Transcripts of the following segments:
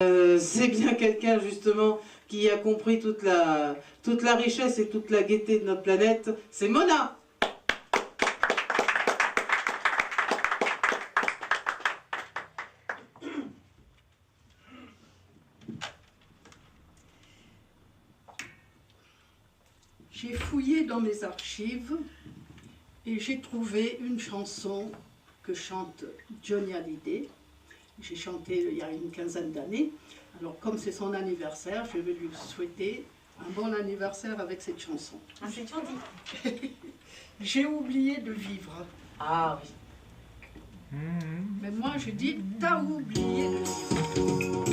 C'est bien quelqu'un justement qui a compris toute la richesse et toute la gaieté de notre planète, c'est Mona. J'ai fouillé dans mes archives et j'ai trouvé une chanson que chante Johnny Hallyday. J'ai chanté il y a une quinzaine d'années. Alors comme c'est son anniversaire, je vais lui souhaiter un bon anniversaire avec cette chanson. Ah, c'est gentil. J'ai oublié de vivre. Ah oui. Mais moi je dis, t'as oublié de vivre.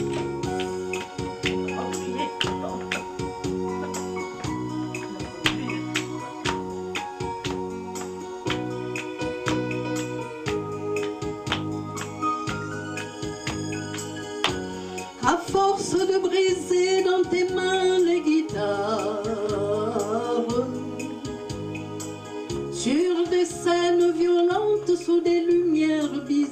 À force de briser dans tes mains les guitares, sur des scènes violentes sous des lumières bizarres,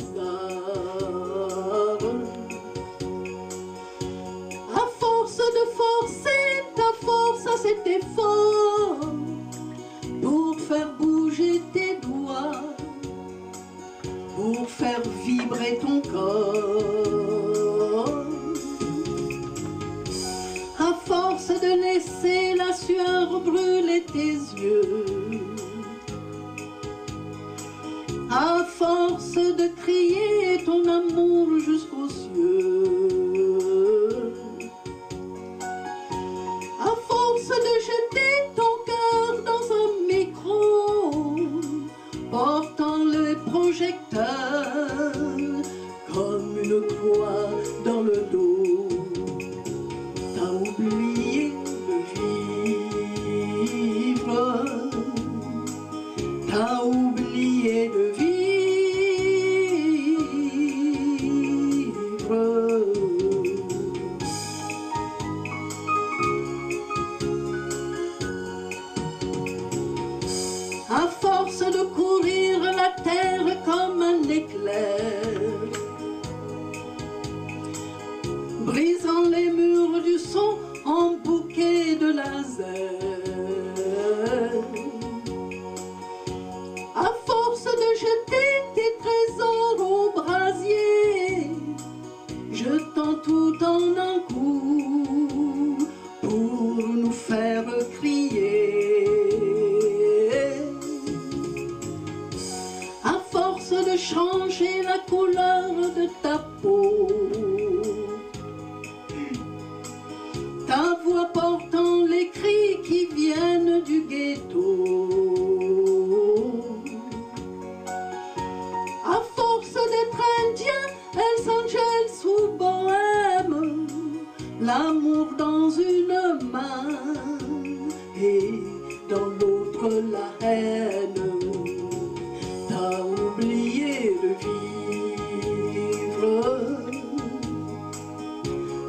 à force de forcer ta force à cet effort pour faire bouger tes doigts, pour faire vibrer ton corps, à force de laisser la sueur brûler tes yeux, à force de crier ton amour jusqu'aux cieux, à force de jeter ton cœur dans un micro, portant le projecteur comme une croix dans le dos, t'as oublié de vivre, t'as oublié de vivre. À force de courir la terre comme un éclair, brisant les murs du son en bouquet de laser, à force de jeter tes trésors au brasier, jetant tout en un coup pour nous faire crier, à force de changer la couleur de ta peau, ta voix portant les cris qui viennent du ghetto, à force d'être indien, Hells Angels ou bohème, l'amour dans une main et dans l'autre la haine, t'as oublié de vivre,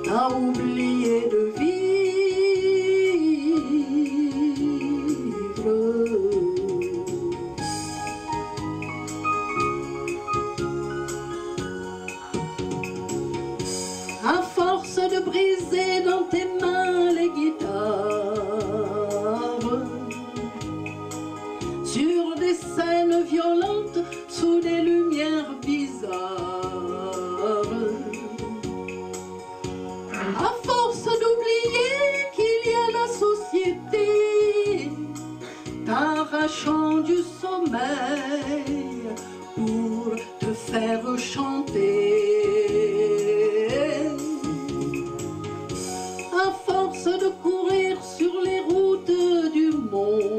t'as oublié de vivre. À force de briser dans tes mains les guitares, sur des scènes violentes sous des lumières bizarres, à force d'oublier qu'il y a la société t'arrachant du sommeil pour te faire chanter, à force de courir sur les routes du monde,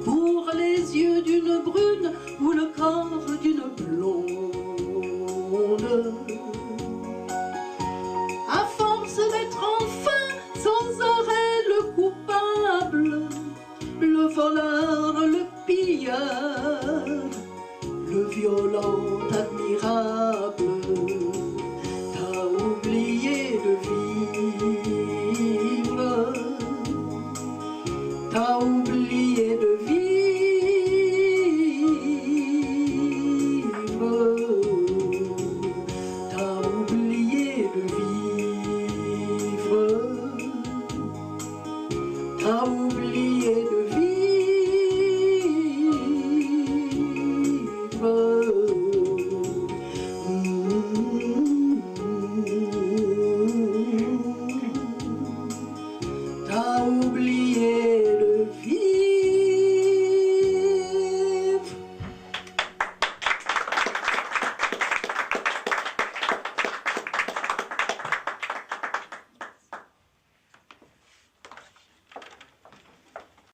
pour les yeux d'une brune ou le corps d'une blonde, à force d'être enfin sans arrêt le coupable, le voleur, le pilleur, le violent admirable,